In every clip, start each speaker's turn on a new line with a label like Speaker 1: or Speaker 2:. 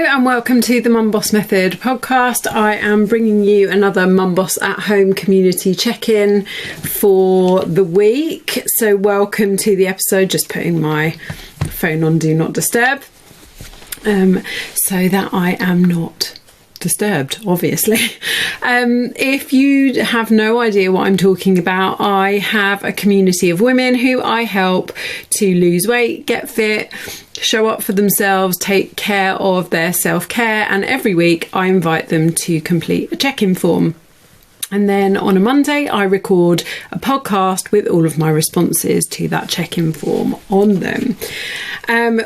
Speaker 1: And welcome to the Mum Boss Method podcast. I am bringing you another Mum Boss at Home community check-in for the week. So welcome to the episode. Just putting my phone on Do Not Disturb so that I am not disturbed, obviously. If you have no idea what I'm talking about, I have a community of women who I help to lose weight, get fit, show up for themselves, take care of their self-care, and every week I invite them to complete a check-in form. And then on a Monday, I record a podcast with all of my responses to that check-in form on them.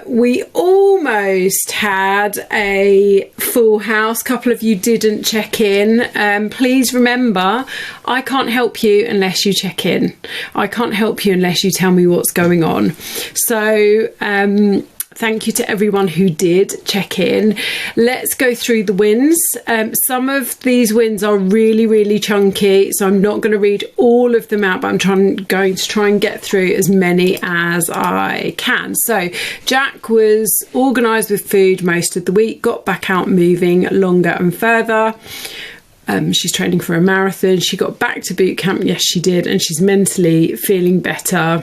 Speaker 1: We almost had a full house. A couple of you didn't check in. Please remember, I can't help you unless you check in. I can't help you unless you tell me what's going on. So, thank you to everyone who did check in. Let's go through the wins. Some of these wins are really, really chunky, so I'm not going to read all of them out, but I'm going to try and get through as many as I can. So Jack was organised with food most of the week, got back out moving longer and further. She's training for a marathon. She got back to boot camp. Yes, she did. And she's mentally feeling better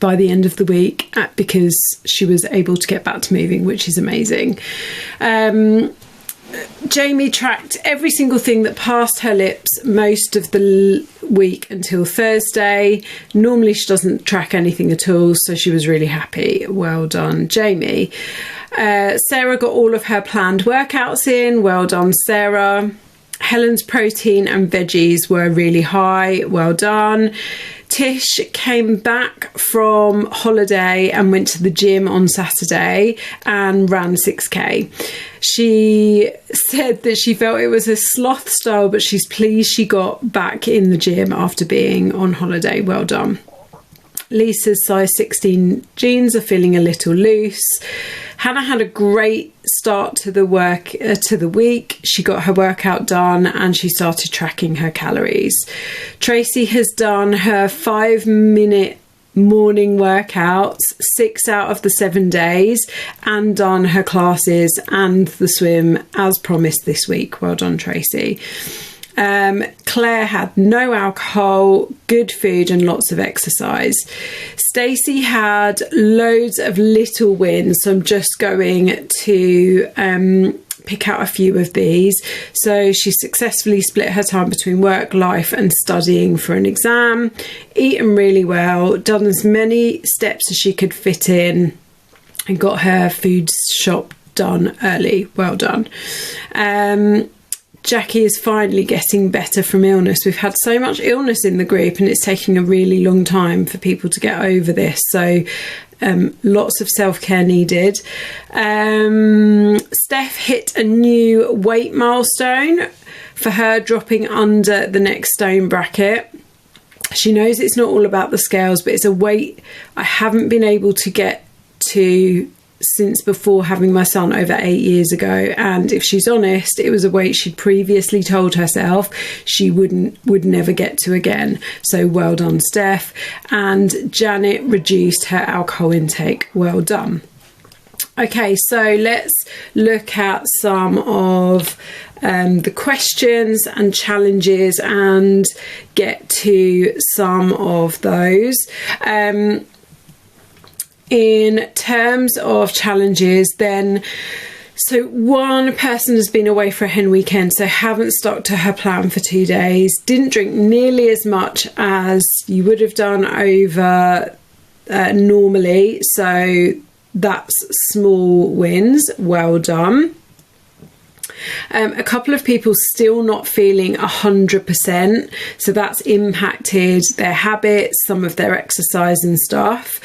Speaker 1: by the end of the week because she was able to get back to moving, which is amazing. Jamie tracked every single thing that passed her lips most of the week until Thursday. Normally she doesn't track anything at all, so she was really happy. Well done, Jamie. Sarah got all of her planned workouts in. Well done, Sarah. Helen's protein and veggies were really high. Well done. Tish came back from holiday and went to the gym on Saturday and ran 6k. She said that she felt it was a sloth style, but she's pleased she got back in the gym after being on holiday. Well done. Lisa's size 16 jeans are feeling a little loose. Hannah had a great start to the week. She got her workout done and she started tracking her calories. Tracy has done her 5-minute morning workouts 6 out of the 7 days and done her classes and the swim as promised this week. Well done, Tracy. Claire had no alcohol, good food and lots of exercise. Stacey had loads of little wins, so I'm just going to pick out a few of these. So she successfully split her time between work, life and studying for an exam, eaten really well, done as many steps as she could fit in and got her food shop done early. Well done. Jackie is finally getting better from illness. We've had so much illness in the group and it's taking a really long time for people to get over this. So lots of self-care needed. Steph hit a new weight milestone for her, dropping under the next stone bracket. She knows it's not all about the scales, but it's a weight I haven't been able to get to since before having my son over 8 years ago, and if she's honest, it was a weight she'd previously told herself she would never get to again. So well done, Steph. And Janet reduced her alcohol intake. Well done. Okay, so let's look at some of the questions and challenges and get to some of those. In terms of challenges, then, so one person has been away for a hen weekend, so haven't stuck to her plan for 2 days, didn't drink nearly as much as you would have done over normally, so that's small wins. Well done. A couple of people still not feeling 100%, so that's impacted their habits, some of their exercise and stuff.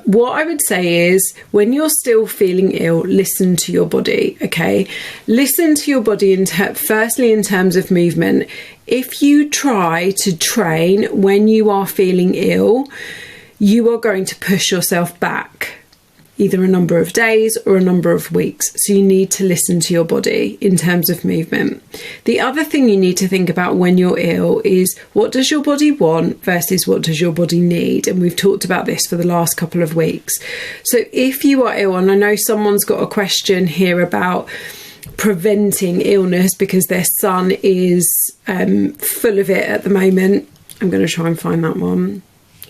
Speaker 1: What I would say is, when you're still feeling ill, listen to your body, okay? Listen to your body firstly in terms of movement. If you try to train when you are feeling ill, you are going to push yourself back. either a number of days or a number of weeks. So you need to listen to your body in terms of movement. The other thing you need to think about when you're ill is, what does your body want versus what does your body need? And we've talked about this for the last couple of weeks. So if you are ill, and I know someone's got a question here about preventing illness because their son is full of it at the moment. I'm going to try and find that one.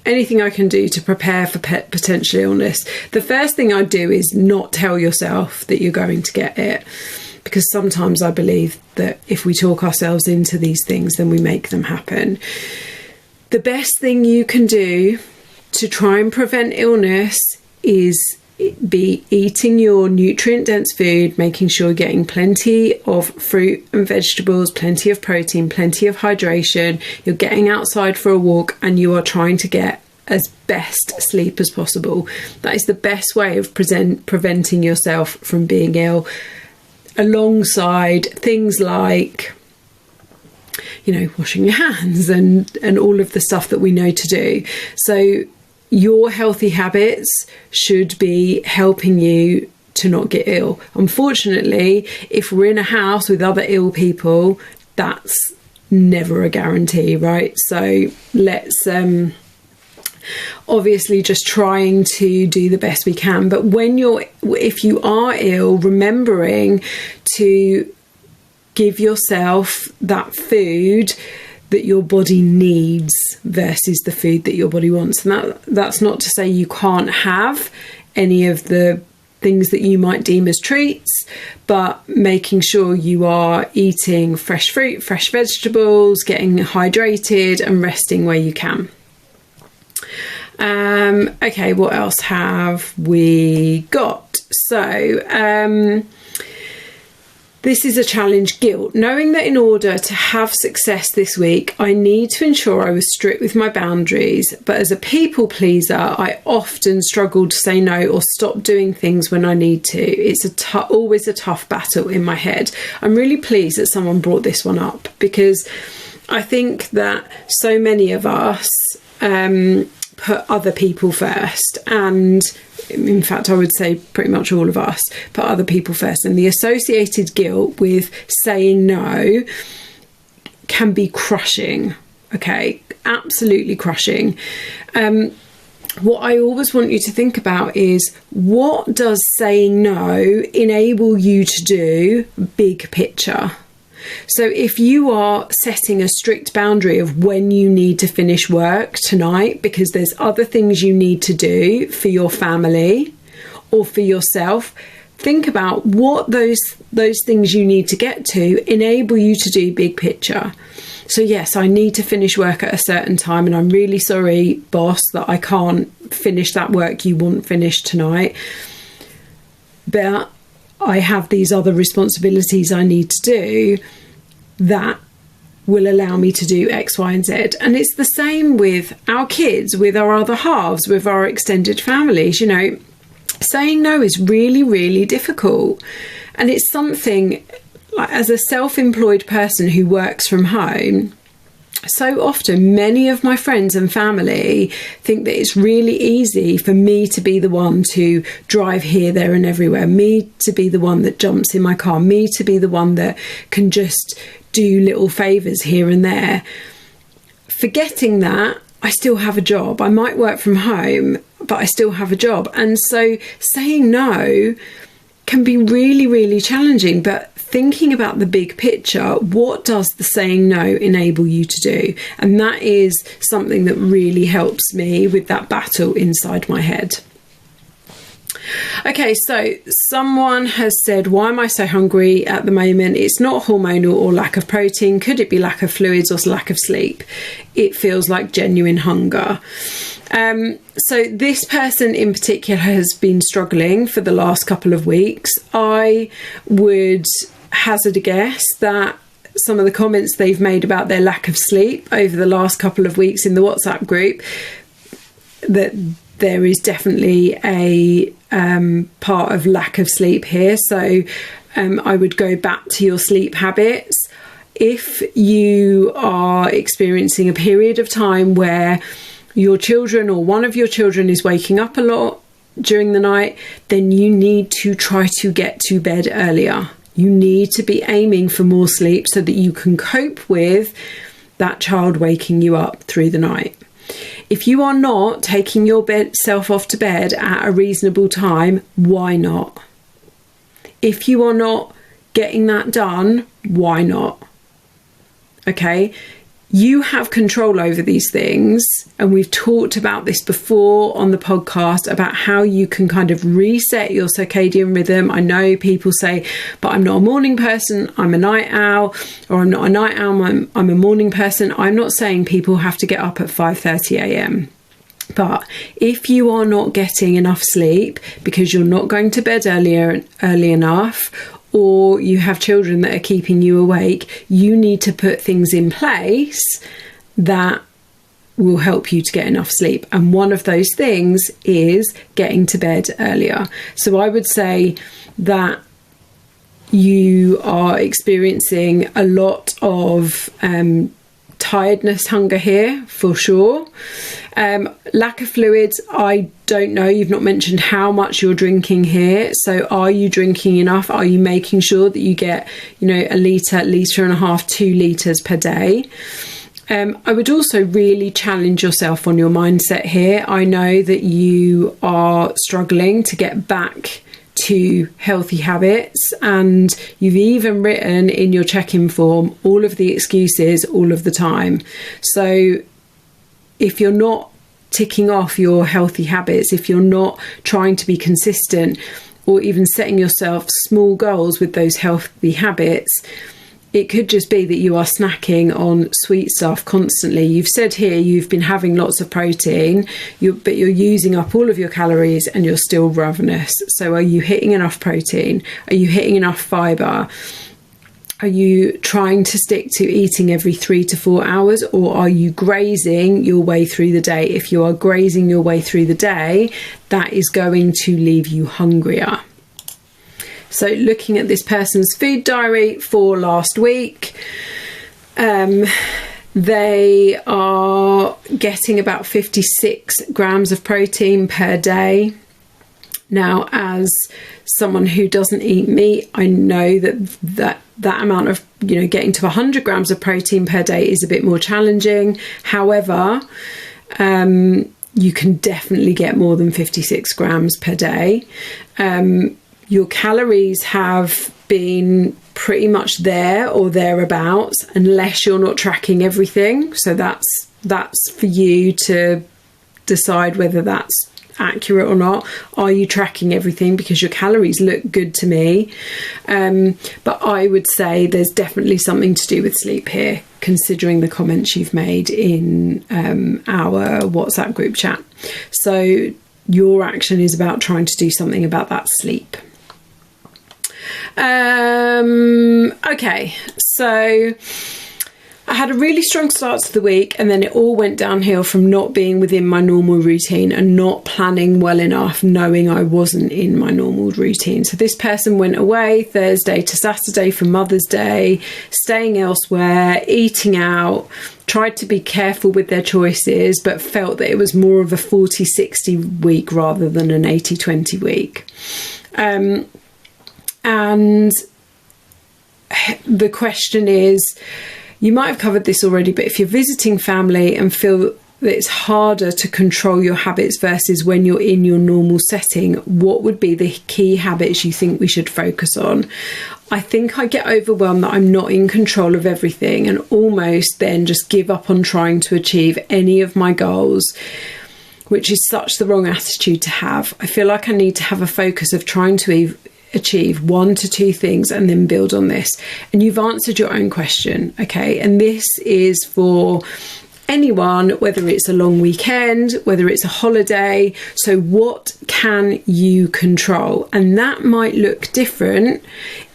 Speaker 1: Anything I can do to prepare for potential illness. The first thing I do is not tell yourself that you're going to get it, because sometimes I believe that if we talk ourselves into these things, then we make them happen. The best thing you can do to try and prevent illness is be eating your nutrient-dense food, making sure you're getting plenty of fruit and vegetables, plenty of protein, plenty of hydration, you're getting outside for a walk, and you are trying to get as best sleep as possible. That is the best way of preventing yourself from being ill, alongside things like, you know, washing your hands and all of the stuff that we know to do. So your healthy habits should be helping you to not get ill. Unfortunately, if we're in a house with other ill people, that's never a guarantee, right? So let's obviously just trying to do the best we can. But if you are ill, remembering to give yourself that food that your body needs versus the food that your body wants. And that's not to say you can't have any of the things that you might deem as treats, but making sure you are eating fresh fruit, fresh vegetables, getting hydrated and resting where you can. Okay, what else have we got? So, this is a challenge, guilt. Knowing that in order to have success this week, I need to ensure I was strict with my boundaries. But as a people pleaser, I often struggle to say no or stop doing things when I need to. It's always a tough battle in my head. I'm really pleased that someone brought this one up, because I think that so many of us put other people first, and in fact I would say pretty much all of us put other people first, and the associated guilt with saying no can be crushing. Okay, absolutely crushing. What I always want you to think about is, what does saying no enable you to do big picture? So if you are setting a strict boundary of when you need to finish work tonight because there's other things you need to do for your family or for yourself, think about what those things you need to get to enable you to do big picture. So yes, I need to finish work at a certain time, and I'm really sorry, boss, that I can't finish that work you want finished tonight. But I have these other responsibilities I need to do that will allow me to do X, Y, and Z. And it's the same with our kids, with our other halves, with our extended families. You know, saying no is really, really difficult. And it's something, like, as a self-employed person who works from home, so often many of my friends and family think that it's really easy for me to be the one to drive here, there and everywhere, me to be the one that jumps in my car, me to be the one that can just do little favours here and there, forgetting that I still have a job. I might work from home, but I still have a job. And so saying no can be really, really challenging. But thinking about the big picture, what does the saying no enable you to do? And that is something that really helps me with that battle inside my head. Okay, so someone has said, why am I so hungry at the moment? It's not hormonal or lack of protein. Could it be lack of fluids or lack of sleep? It feels like genuine hunger. So this person in particular has been struggling for the last couple of weeks. I would hazard a guess that some of the comments they've made about their lack of sleep over the last couple of weeks in the WhatsApp group, that there is definitely a part of lack of sleep here. So I would go back to your sleep habits. If you are experiencing a period of time where your children or one of your children is waking up a lot, during the night, then you need to try to get to bed earlier. You need to be aiming for more sleep so that you can cope with that child waking you up through the night. If you are not taking yourself off to bed at a reasonable time, why not? If you are not getting that done, why not? Okay, you have control over these things, and we've talked about this before on the podcast about how you can kind of reset your circadian rhythm. I know people say, but I'm not a morning person, I'm a night owl, or I'm not a night owl, I'm a morning person. I'm not saying people have to get up at 5:30 a.m. But if you are not getting enough sleep because you're not going to bed early enough, or you have children that are keeping you awake, you need to put things in place that will help you to get enough sleep. And one of those things is getting to bed earlier. So I would say that you are experiencing a lot of tiredness, hunger here for sure. Lack of fluids, I don't know. You've not mentioned how much you're drinking here. So are you drinking enough? Are you making sure that you get, a litre and a half, 2 litres per day? I would also really challenge yourself on your mindset here. I know that you are struggling to get back to healthy habits, and you've even written in your check-in form all of the excuses all of the time. So if you're not ticking off your healthy habits, if you're not trying to be consistent, or even setting yourself small goals with those healthy habits, it could just be that you are snacking on sweet stuff constantly. You've said here you've been having lots of protein, but you're using up all of your calories and you're still ravenous. So are you hitting enough protein? Are you hitting enough fibre? Are you trying to stick to eating every 3 to 4 hours, or are you grazing your way through the day? If you are grazing your way through the day, that is going to leave you hungrier. So looking at this person's food diary for last week, they are getting about 56 grams of protein per day. Now, as someone who doesn't eat meat, I know that amount of, getting to 100 grams of protein per day is a bit more challenging. However, you can definitely get more than 56 grams per day. Your calories have been pretty much there or thereabouts, unless you're not tracking everything. So that's for you to decide whether that's accurate or not. Are you tracking everything? Because your calories look good to me. But I would say there's definitely something to do with sleep here, considering the comments you've made in our WhatsApp group chat. So your action is about trying to do something about that sleep. Okay, so I had a really strong start to the week, and then it all went downhill from not being within my normal routine and not planning well enough, knowing I wasn't in my normal routine. So this person went away Thursday to Saturday for Mother's Day, staying elsewhere, eating out, tried to be careful with their choices, but felt that it was more of a 40-60 week rather than an 80-20 week. And the question is, you might have covered this already, but if you're visiting family and feel that it's harder to control your habits versus when you're in your normal setting, what would be the key habits you think we should focus on? I think I get overwhelmed that I'm not in control of everything, and almost then just give up on trying to achieve any of my goals, which is such the wrong attitude to have. I feel like I need to have a focus of trying to achieve 1 to 2 things and then build on this. And you've answered your own question, okay? And this is for anyone, whether it's a long weekend, whether it's a holiday. So what can you control? And that might look different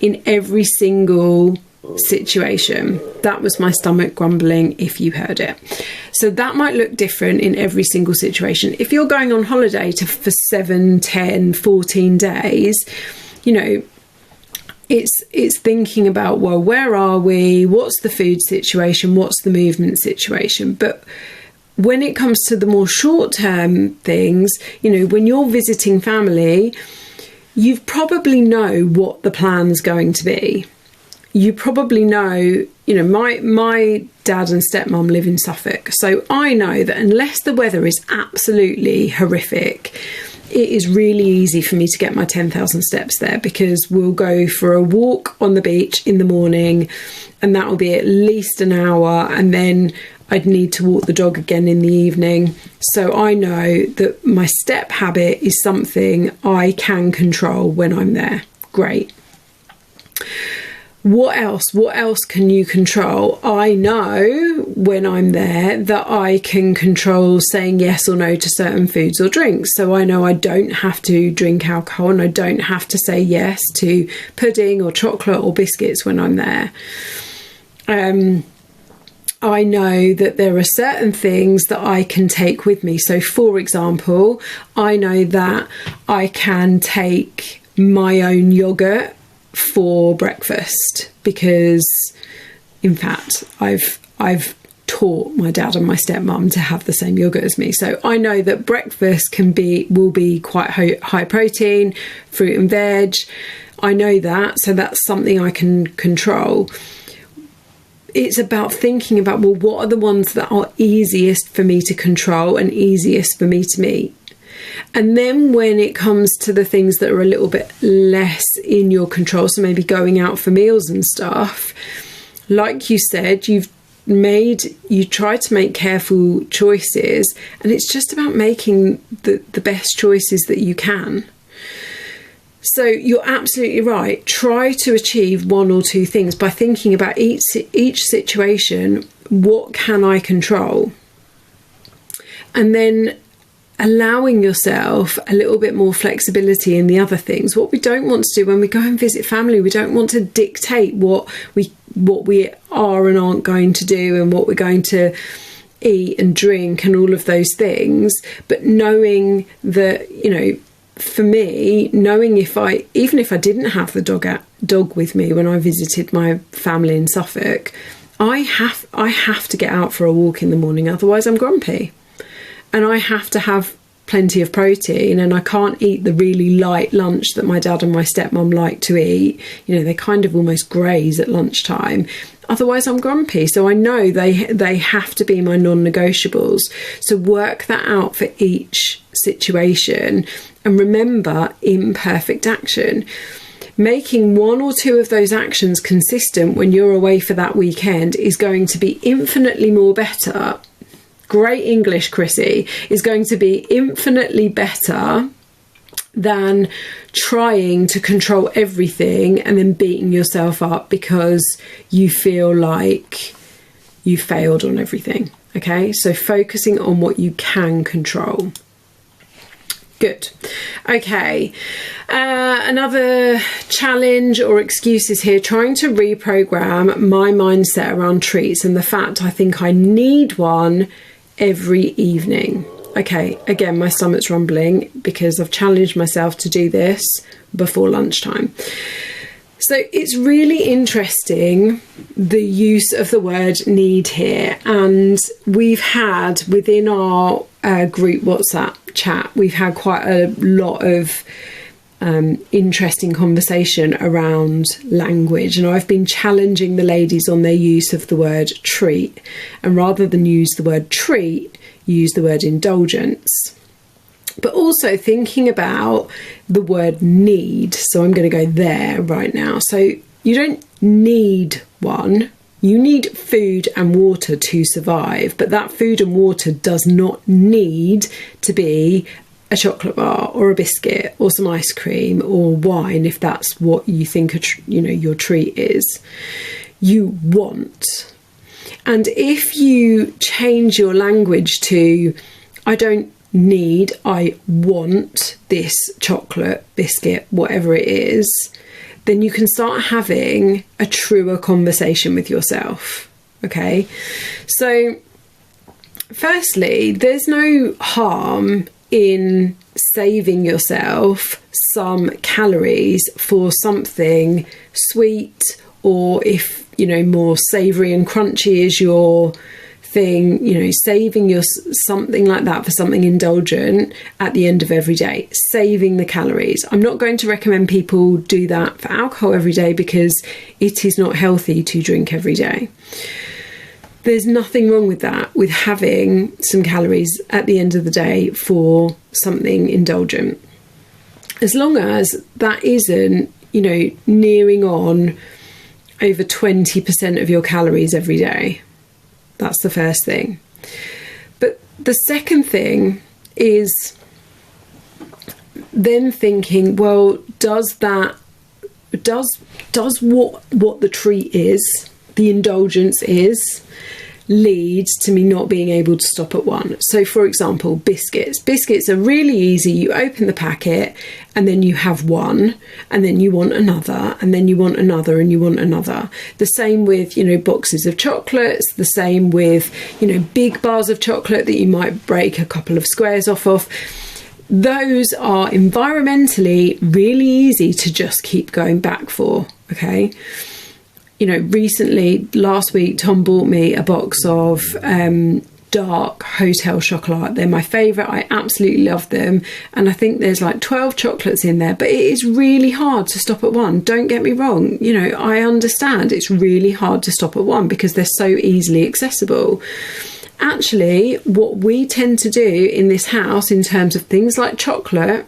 Speaker 1: in every single situation. That was my stomach grumbling if you heard it. So that might look different in every single situation. If you're going on holiday for 7, 10, 14 days, it's thinking about, well, where are we? What's the food situation? What's the movement situation? But when it comes to the more short-term things, when you're visiting family, you probably know what the plan's going to be. You probably know, my dad and stepmom live in Suffolk. So I know that unless the weather is absolutely horrific, it is really easy for me to get my 10,000 steps there, because we'll go for a walk on the beach in the morning, and that will be at least an hour, and then I'd need to walk the dog again in the evening. So I know that my step habit is something I can control when I'm there. Great. What else? What else can you control? I know when I'm there that I can control saying yes or no to certain foods or drinks. So I know I don't have to drink alcohol, and I don't have to say yes to pudding or chocolate or biscuits when I'm there. I know that there are certain things that I can take with me. So, for example, I know that I can take my own yogurt for breakfast, because in fact I've taught my dad and my stepmom to have the same yogurt as me. So I know that breakfast will be quite high protein, fruit and veg. I know that, so that's something I can control. It's about thinking about, well, what are the ones that are easiest for me to control and easiest for me to meet? And then when it comes to the things that are a little bit less in your control, so maybe going out for meals and stuff, like you said, you try to make careful choices, and it's just about making the best choices that you can. So you're absolutely right. Try to achieve one or two things by thinking about each situation. What can I control? And then allowing yourself a little bit more flexibility in the other things. What we don't want to do when we go and visit family, we don't want to dictate what we are and aren't going to do, and what we're going to eat and drink and all of those things. But knowing that, for me, knowing even if I didn't have the dog with me when I visited my family in Suffolk, I have to get out for a walk in the morning, otherwise I'm grumpy. And I have to have plenty of protein, and I can't eat the really light lunch that my dad and my stepmom like to eat. They kind of almost graze at lunchtime. Otherwise I'm grumpy. So I know they have to be my non-negotiables. So work that out for each situation, and remember, imperfect action. Making one or two of those actions consistent when you're away for that weekend is going to be infinitely more better. Great English, Chrissy, is going to be infinitely better than trying to control everything and then beating yourself up because you feel like you failed on everything. Okay, so focusing on what you can control. Good. Okay, another challenge or excuse is here, trying to reprogram my mindset around treats and the fact I think I need one every evening. Okay, again, my stomach's rumbling because I've challenged myself to do this before lunchtime. So it's really interesting, the use of the word need here. And we've had within our group WhatsApp chat, we've had quite a lot of interesting conversation around language, and I've been challenging the ladies on their use of the word treat, and rather than use the word treat, use the word indulgence. But also thinking about the word need. So I'm going to go there right now. So you don't need one. You need food and water to survive, but that food and water does not need to be a chocolate bar or a biscuit or some ice cream or wine, if that's what you think your treat is. You want. And if you change your language to, I don't need, I want this chocolate, biscuit, whatever it is, then you can start having a truer conversation with yourself. Okay, so firstly, there's no harm in saving yourself some calories for something sweet, or if more savoury and crunchy is your thing, you know, saving your something like that for something indulgent at the end of every day, saving the calories. I'm not going to recommend people do that for alcohol every day because it is not healthy to drink every day. There's nothing wrong with that, with having some calories at the end of the day for something indulgent. As long as that isn't, you know, nearing on over 20% of your calories every day. That's the first thing. But the second thing is then thinking, well, does what the treat is, the indulgence is, leads to me not being able to stop at one? So for example, biscuits. Biscuits are really easy. You open the packet and then you have one, and then you want another, and then you want another, and you want another. The same with, you know, boxes of chocolates, the same with, you know, big bars of chocolate that you might break a couple of squares off of. Those are environmentally really easy to just keep going back for, okay? You know, recently, last week, Tom bought me a box of dark hotel chocolate. They're my favourite. I absolutely love them. And I think there's like 12 chocolates in there, but it is really hard to stop at one. Don't get me wrong. You know, I understand it's really hard to stop at one because they're so easily accessible. Actually, what we tend to do in this house in terms of things like chocolate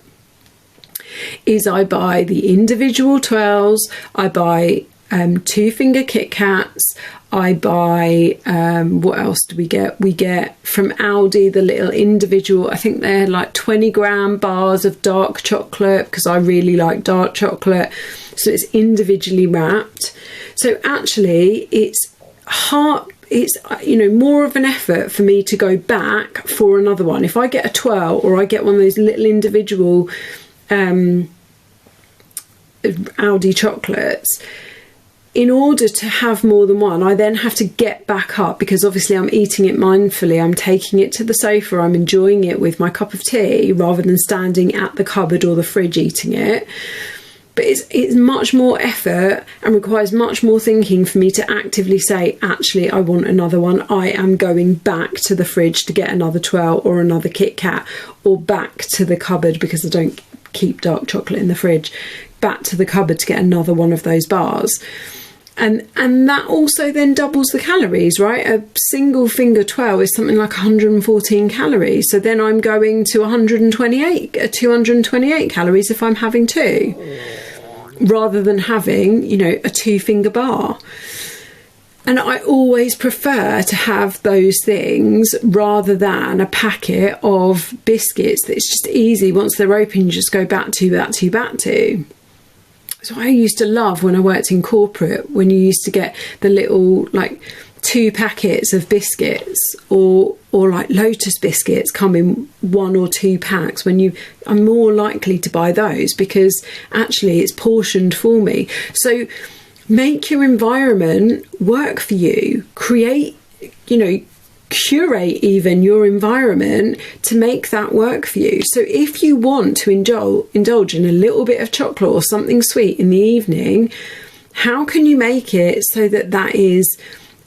Speaker 1: is I buy the individual 12s, I buy 2-finger Kit Kats, I buy, what else do we get? We get from Aldi the little individual, I think they're like 20-gram bars of dark chocolate because I really like dark chocolate. So it's individually wrapped. So actually it's you know, more of an effort for me to go back for another one. If I get a 12 or I get one of those little individual Aldi chocolates, in order to have more than one, I then have to get back up because obviously I'm eating it mindfully. I'm taking it to the sofa. I'm enjoying it with my cup of tea rather than standing at the cupboard or the fridge eating it. But it's much more effort and requires much more thinking for me to actively say, actually, I want another one. I am going back to the fridge to get another 12 or another Kit Kat, or back to the cupboard because I don't keep dark chocolate in the fridge, back to the cupboard to get another one of those bars. And that also then doubles the calories, right? A single finger 12 is something like 114 calories. So then I'm going to 228 calories if I'm having two, rather than having, you know, a 2-finger bar. And I always prefer to have those things rather than a packet of biscuits that's just easy. Once they're open, you just go back to. So I used to love when I worked in corporate, when you used to get the little like 2 packets of biscuits or like Lotus biscuits come in 1 or 2 packs. I'm more likely to buy those because actually it's portioned for me. So make your environment work for you. Create, you know, curate even your environment to make that work for you. So if you want to indulge in a little bit of chocolate or something sweet in the evening, how can you make it so that that is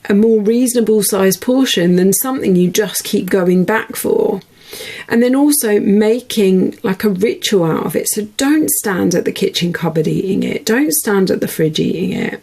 Speaker 1: a more reasonable sized portion than something you just keep going back for? And then also making like a ritual out of it. So don't stand at the kitchen cupboard eating it. Don't stand at the fridge eating it.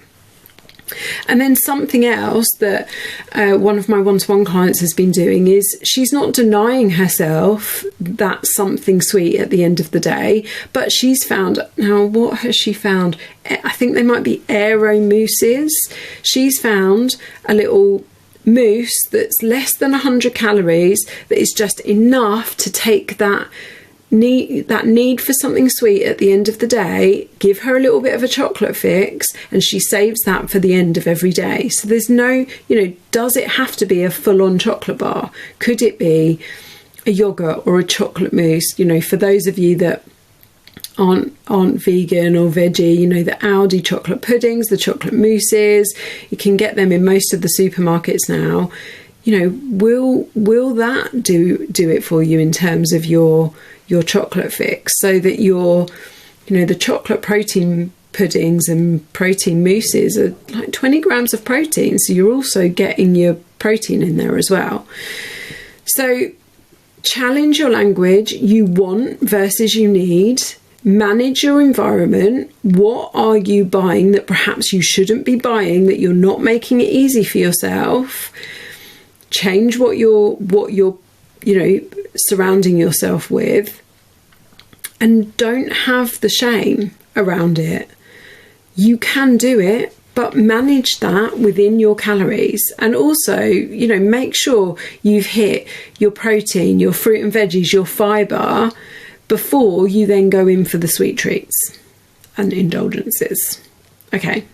Speaker 1: And then something else that one of my one-to-one clients has been doing is she's not denying herself that something sweet at the end of the day, but she's found, now what has she found? I think they might be Aero mousses. She's found a little mousse that's less than 100 calories that is just enough to take that need for something sweet at the end of the day, give her a little bit of a chocolate fix, and she saves that for the end of every day. So there's no, you know, does it have to be a full-on chocolate bar? Could it be a yogurt or a chocolate mousse? You know, for those of you that aren't vegan or veggie, you know, the Aldi chocolate puddings, the chocolate mousses, you can get them in most of the supermarkets now. You know, will that do it for you in terms of your chocolate fix, so that the chocolate protein puddings and protein mousses are like 20 grams of protein. So you're also getting your protein in there as well. So challenge your language, you want versus you need. Manage your environment. What are you buying that perhaps you shouldn't be buying, that you're not making it easy for yourself? Change what you're surrounding yourself with, and don't have the shame around it. You can do it, but manage that within your calories. And also, make sure you've hit your protein, your fruit and veggies, your fibre, before you then go in for the sweet treats and indulgences. Okay.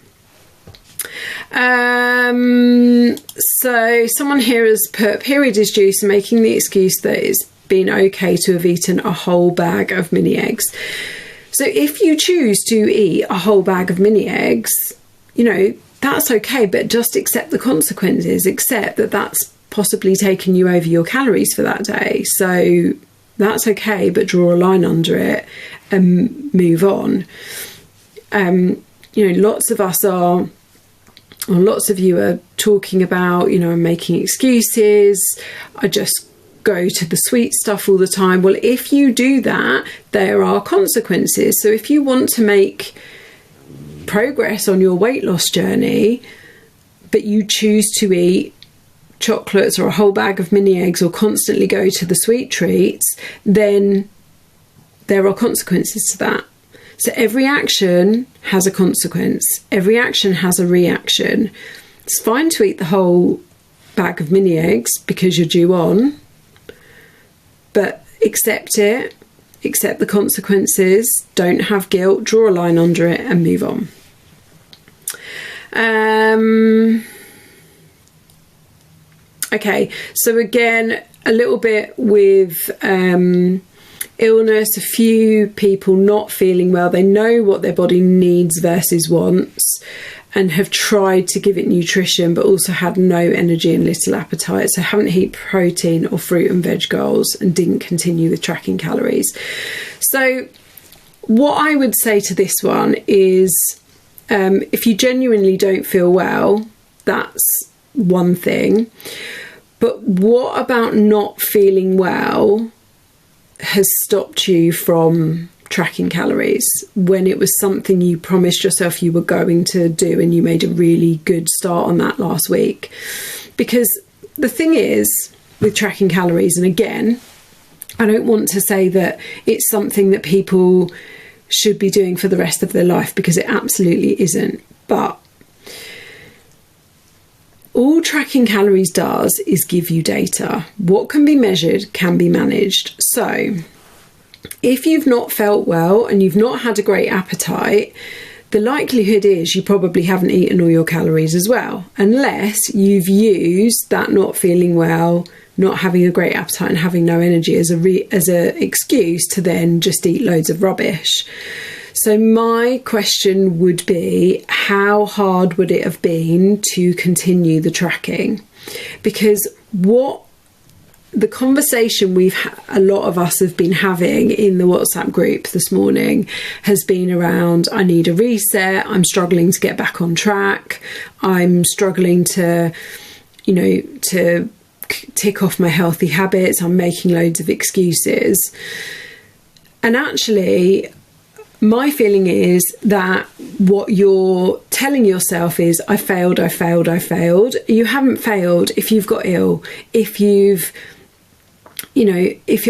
Speaker 1: So someone here has put, period is due, so making the excuse that it's been okay to have eaten a whole bag of mini eggs. So if you choose to eat a whole bag of mini eggs, that's okay, but just accept the consequences. Accept that that's possibly taken you over your calories for that day. So that's okay, but draw a line under it and move on. Lots of us are, or lots of you are talking about, I'm making excuses. I just go to the sweet stuff all the time. Well, if you do that, there are consequences. So if you want to make progress on your weight loss journey, but you choose to eat chocolates or a whole bag of mini eggs or constantly go to the sweet treats, then there are consequences to that. So every action has a consequence. Every action has a reaction. It's fine to eat the whole bag of mini eggs because you're due on, but accept it, accept the consequences, don't have guilt, draw a line under it and move on. Okay, so again, a little bit with illness, a few people not feeling well. They know what their body needs versus wants and have tried to give it nutrition, but also had no energy and little appetite. So haven't hit protein or fruit and veg goals and didn't continue with tracking calories. So what I would say to this one is, if you genuinely don't feel well, that's one thing. But what about not feeling well has stopped you from tracking calories when it was something you promised yourself you were going to do and you made a really good start on that last week? Because the thing is with tracking calories, and again, I don't want to say that it's something that people should be doing for the rest of their life, because it absolutely isn't. But all tracking calories does is give you data. What can be measured can be managed. So if you've not felt well and you've not had a great appetite, the likelihood is you probably haven't eaten all your calories as well, unless you've used that not feeling well, not having a great appetite and having no energy as a excuse to then just eat loads of rubbish. So my question would be, how hard would it have been to continue the tracking? Because what the conversation a lot of us have been having in the WhatsApp group this morning has been around, I need a reset, I'm struggling to get back on track, I'm struggling to tick off my healthy habits, I'm making loads of excuses. And actually, my feeling is that what you're telling yourself is, I failed. You haven't failed if you've got ill, if you're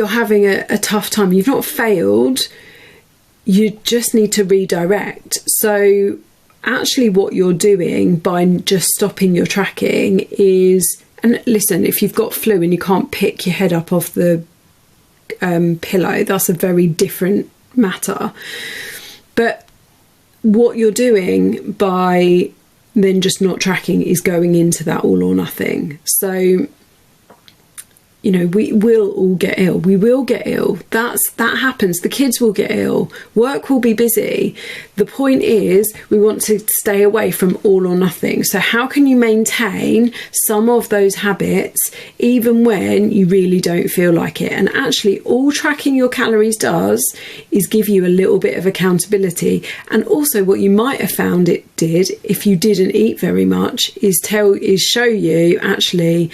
Speaker 1: having a tough time, you've not failed. You just need to redirect. So actually what you're doing by just stopping your tracking is, and listen, if you've got flu and you can't pick your head up off the pillow, that's a very different matter. But what you're doing by then just not tracking is going into that all or nothing. So you know, we will all get ill. We will get ill. That happens. The kids will get ill. Work will be busy. The point is, we want to stay away from all or nothing. So how can you maintain some of those habits even when you really don't feel like it? And actually, all tracking your calories does is give you a little bit of accountability. And also what you might have found it did, if you didn't eat very much, is show you, actually,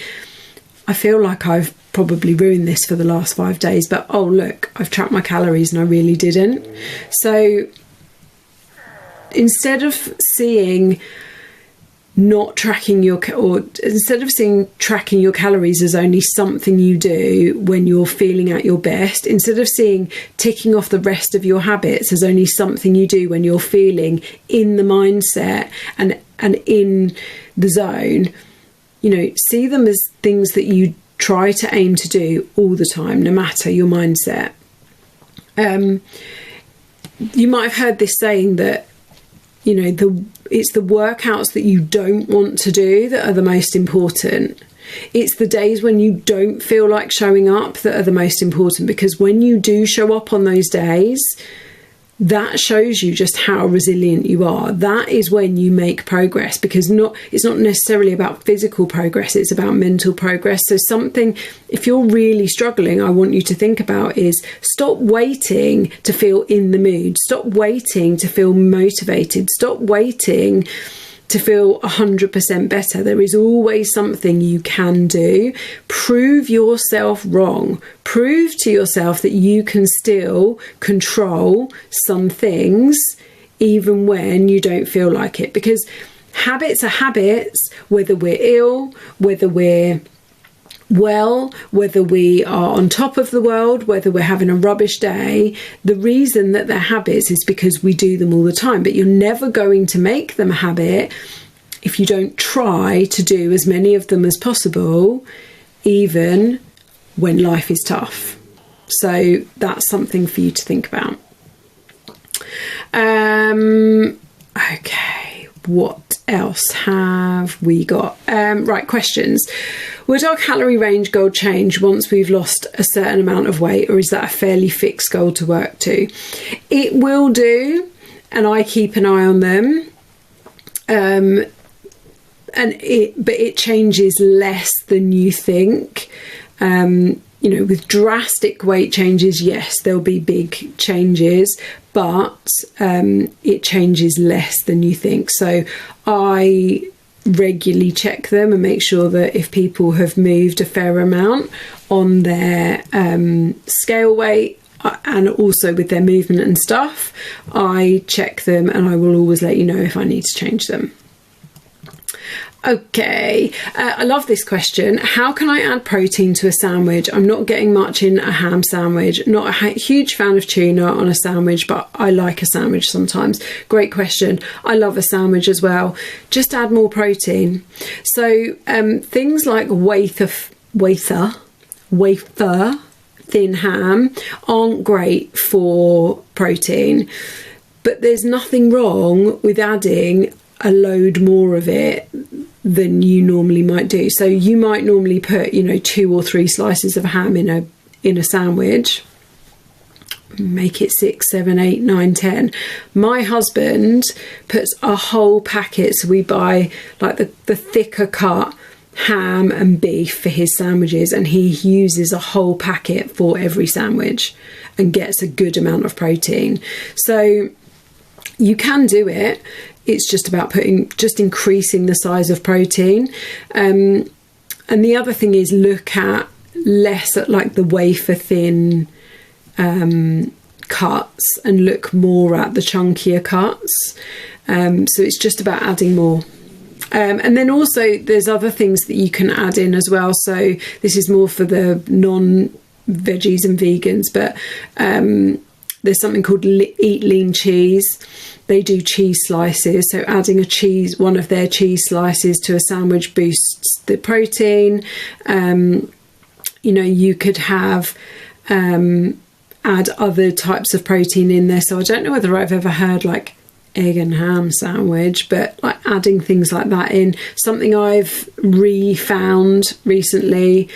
Speaker 1: I feel like I've probably ruined this for the last 5 days, but oh look, I've tracked my calories and I really didn't. So instead of seeing tracking your calories as only something you do when you're feeling at your best, instead of seeing ticking off the rest of your habits as only something you do when you're feeling in the mindset and in the zone, you know, see them as things that you try to aim to do all the time, no matter your mindset. You might have heard this saying that, you know, it's the workouts that you don't want to do that are the most important. It's the days when you don't feel like showing up that are the most important, because when you do show up on those days, that shows you just how resilient you are. That is when you make progress, because it's not necessarily about physical progress, it's about mental progress. So something, if you're really struggling, I want you to think about is stop waiting to feel in the mood. Stop waiting to feel motivated. Stop waiting to feel 100% better. There is always something you can do. Prove yourself wrong. Prove to yourself that you can still control some things even when you don't feel like it, because habits are habits, whether we're ill, whether we're well, whether we are on top of the world, whether we're having a rubbish day. The reason that they're habits is because we do them all the time, but you're never going to make them a habit if you don't try to do as many of them as possible, even when life is tough. So that's something for you to think about. Okay, what else have we got? Right, questions. Would our calorie range goal change once we've lost a certain amount of weight, or is that a fairly fixed goal to work to? It will do, and I keep an eye on them. But it changes less than you think. You know, with drastic weight changes, yes, there'll be big changes, but it changes less than you think. So I regularly check them and make sure that if people have moved a fair amount on their scale weight and also with their movement and stuff, I check them and I will always let you know if I need to change them. Okay, I love this question. How can I add protein to a sandwich? I'm not getting much in a ham sandwich. Not a huge fan of tuna on a sandwich, but I like a sandwich sometimes. Great question. I love a sandwich as well. Just add more protein. So things like wafer thin ham aren't great for protein, but there's nothing wrong with adding a load more of it than you normally might do. So you might normally put, 2 or 3 slices of ham in a sandwich. Make it 6, 7, 8, 9, 10. My husband puts a whole packet, so we buy like the thicker cut ham and beef for his sandwiches, and he uses a whole packet for every sandwich and gets a good amount of protein. So you can do it. It's just about increasing the size of protein. And the other thing is look at less at like the wafer thin cuts and look more at the chunkier cuts. So it's just about adding more. And then also there's other things that you can add in as well. So this is more for the non-veggies and vegans, but there's something called Eat Lean Cheese. They do cheese slices, so adding one of their cheese slices to a sandwich boosts the protein. You could have add other types of protein in there. So I don't know whether I've ever heard like egg and ham sandwich, but like adding things like that in. Something I've found recently,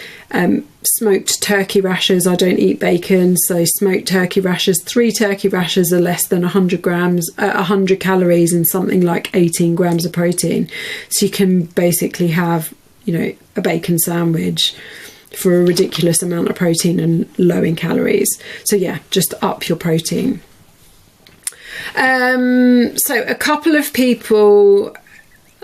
Speaker 1: smoked turkey rashers. I don't eat bacon, so smoked turkey rashers. 3 turkey rashers are less than 100 calories and something like 18 grams of protein. So you can basically have, a bacon sandwich for a ridiculous amount of protein and low in calories. So yeah, just up your protein. So a couple of people,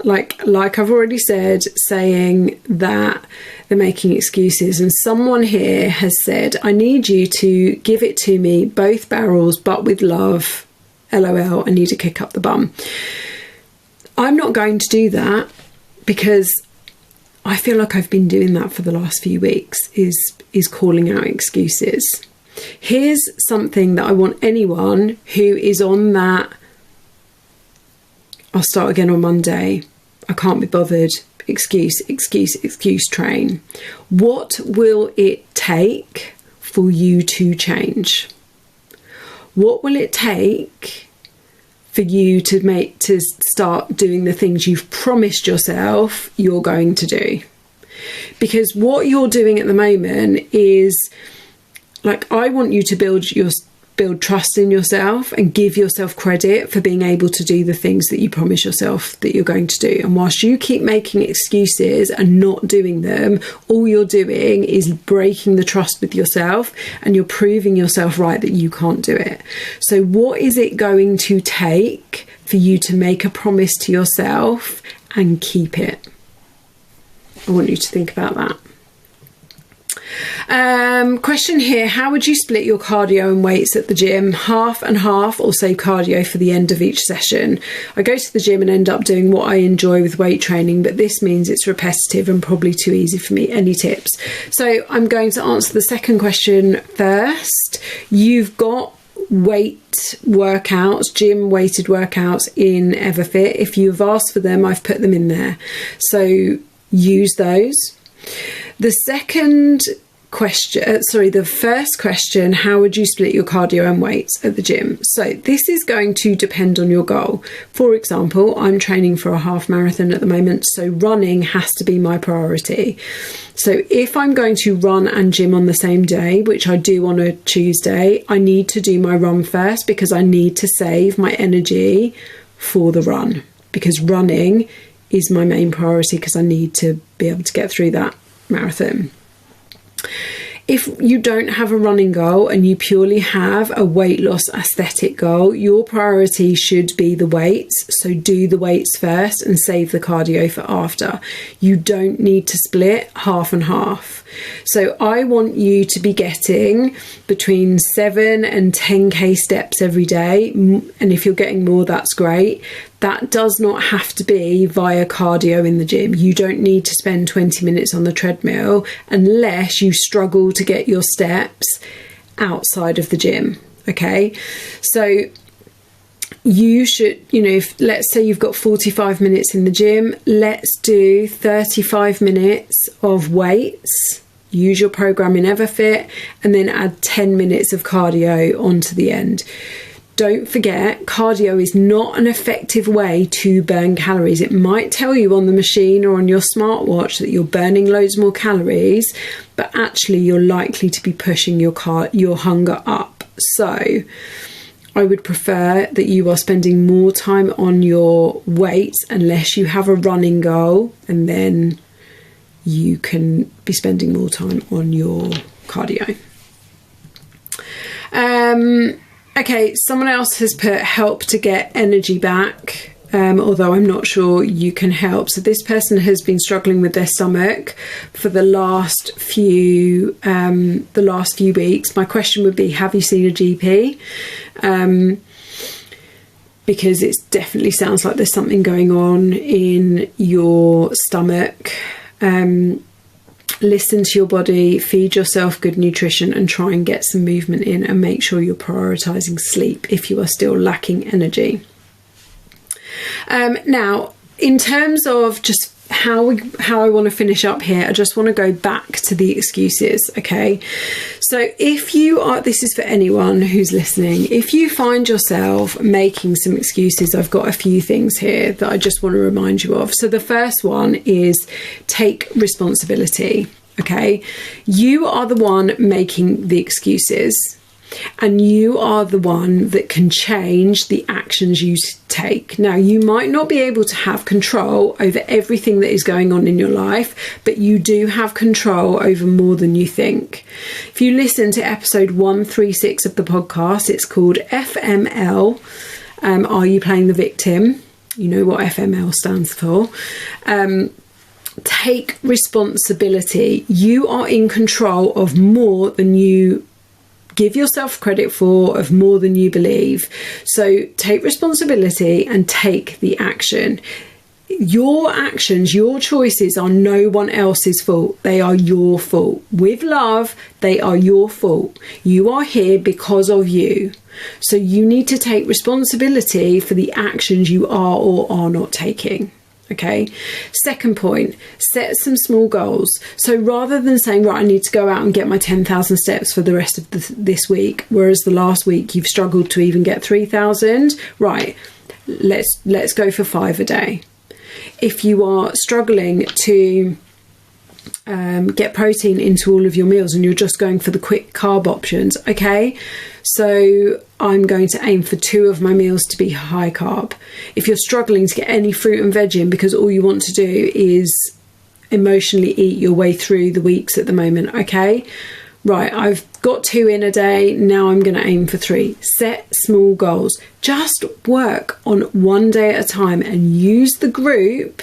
Speaker 1: like I've already said, saying that they're making excuses, and someone here has said, I need you to give it to me both barrels but with love, LOL, I need to kick up the bum. I'm not going to do that, because I feel like I've been doing that for the last few weeks, is calling out excuses. Here's something that I want anyone who is on that I'll start again on Monday, I can't be bothered, excuse train. What will it take for you to change? What will it take for you to start doing the things you've promised yourself you're going to do? Because what you're doing at the moment is, like, I want you to build trust in yourself and give yourself credit for being able to do the things that you promise yourself that you're going to do. And whilst you keep making excuses and not doing them, all you're doing is breaking the trust with yourself, and you're proving yourself right that you can't do it. So what is it going to take for you to make a promise to yourself and keep it? I want you to think about that. Question here, how would you split your cardio and weights at the gym? Half and half, or save cardio for the end of each session? I go to the gym and end up doing what I enjoy with weight training, but this means it's repetitive and probably too easy for me. Any tips? So I'm going to answer the second question first. You've got weight workouts, gym weighted workouts in Everfit. If you've asked for them, I've put them in there, so use those. The first question, how would you split your cardio and weights at the gym? So this is going to depend on your goal. For example, I'm training for a half marathon at the moment, so running has to be my priority. So if I'm going to run and gym on the same day, which I do on a Tuesday, I need to do my run first, because I need to save my energy for the run, because running is my main priority, because I need to be able to get through that marathon. If you don't have a running goal and you purely have a weight loss aesthetic goal, your priority should be the weights. So do the weights first and save the cardio for after. You don't need to split half and half. So I want you to be getting between 7 and 10k steps every day. And if you're getting more, that's great. That does not have to be via cardio in the gym. You don't need to spend 20 minutes on the treadmill unless you struggle to get your steps outside of the gym. Okay, so you should, if let's say you've got 45 minutes in the gym, let's do 35 minutes of weights. Use your program in Everfit, and then add 10 minutes of cardio onto the end. Don't forget, cardio is not an effective way to burn calories. It might tell you on the machine or on your smartwatch that you're burning loads more calories, but actually you're likely to be pushing your hunger up. So I would prefer that you are spending more time on your weights, unless you have a running goal, and then you can be spending more time on your cardio. Okay, someone else has put help to get energy back, although I'm not sure you can help. So this person has been struggling with their stomach for the last few weeks. My question would be, have you seen a GP? Because it definitely sounds like there's something going on in your stomach. Listen to your body, feed yourself good nutrition, and try and get some movement in, and make sure you're prioritizing sleep if you are still lacking energy. Now, in terms of just how I want to finish up here, I just want to go back to the excuses, okay? So if you are, this is for anyone who's listening, if you find yourself making some excuses, I've got a few things here that I just want to remind you of. So the first one is take responsibility, okay? You are the one making the excuses, and you are the one that can change the actions you take. Now, you might not be able to have control over everything that is going on in your life, but you do have control over more than you think. If you listen to episode 136 of the podcast, it's called FML, Are You Playing the Victim? You know what FML stands for. Take responsibility. You are in control of more than you give yourself credit for, of more than you believe. So take responsibility and take the action. Your actions, your choices are no one else's fault. They are your fault. With love, they are your fault. You are here because of you. So you need to take responsibility for the actions you are or are not taking. Okay. Second point, set some small goals. So rather than saying, right, I need to go out and get my 10,000 steps for the rest of this week, whereas the last week you've struggled to even get 3,000, right, let's go for 5 a day. If you are struggling to get protein into all of your meals and you're just going for the quick carb options, okay, so I'm going to aim for 2 of my meals to be high carb. If you're struggling to get any fruit and veg in because all you want to do is emotionally eat your way through the weeks at the moment, okay, right, I've got 2 in a day, now I'm going to aim for 3. Set small goals. Just work on one day at a time and use the group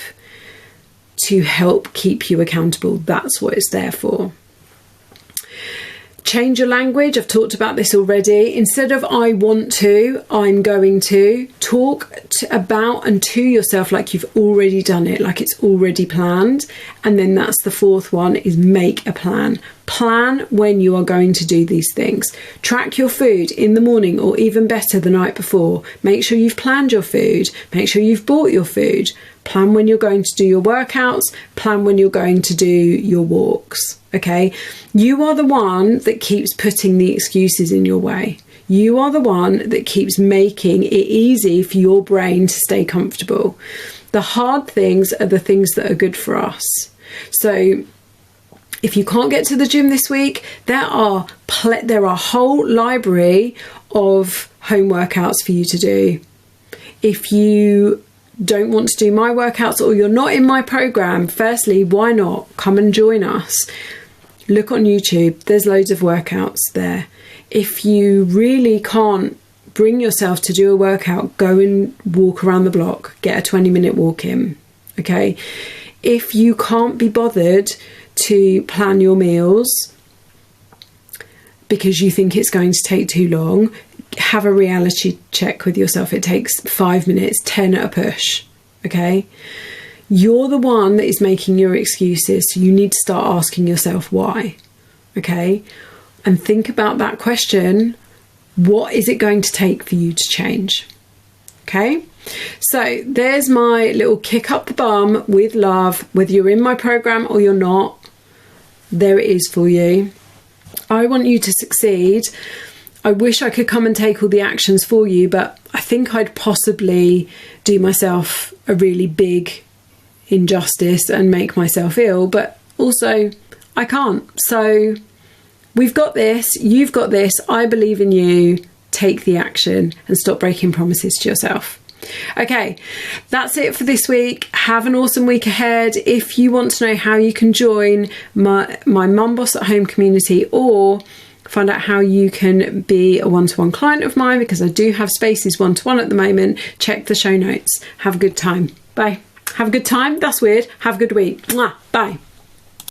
Speaker 1: to help keep you accountable. That's what it's there for. Change your language. I've talked about this already. Instead of I want to, I'm going to. Talk about and to yourself like you've already done it, like it's already planned. And then that's the fourth one, is make a plan. Plan when you are going to do these things. Track your food in the morning, or even better, the night before. Make sure you've planned your food. Make sure you've bought your food. Plan when you're going to do your workouts. Plan when you're going to do your walks. Okay? You are the one that keeps putting the excuses in your way. You are the one that keeps making it easy for your brain to stay comfortable. The hard things are the things that are good for us. So if you can't get to the gym this week, there are a whole library of home workouts for you to do. If you don't want to do my workouts, or you're not in my program, firstly, why not come and join us? Look on YouTube, there's loads of workouts there. If you really can't bring yourself to do a workout, go and walk around the block, get a 20-minute walk in, okay? If you can't be bothered to plan your meals because you think it's going to take too long, have a reality check with yourself. It takes 5 minutes, 10 at a push, okay? You're the one that is making your excuses, so you need to start asking yourself why, okay? And think about that question. What is it going to take for you to change? Okay? So there's my little kick up the bum with love. Whether you're in my program or you're not, there it is for you. I want you to succeed. I wish I could come and take all the actions for you, but I think I'd possibly do myself a really big injustice and make myself ill, but also I can't. So we've got this, you've got this, I believe in you. Take the action and stop breaking promises to yourself. Okay, that's it for this week. Have an awesome week ahead. If you want to know how you can join my Mum Boss at Home community, or find out how you can be a one-to-one client of mine, because I do have spaces one-to-one at the moment, check the show notes. Have a good time. Bye. Have a good time. That's weird. Have a good week. Mwah. Bye.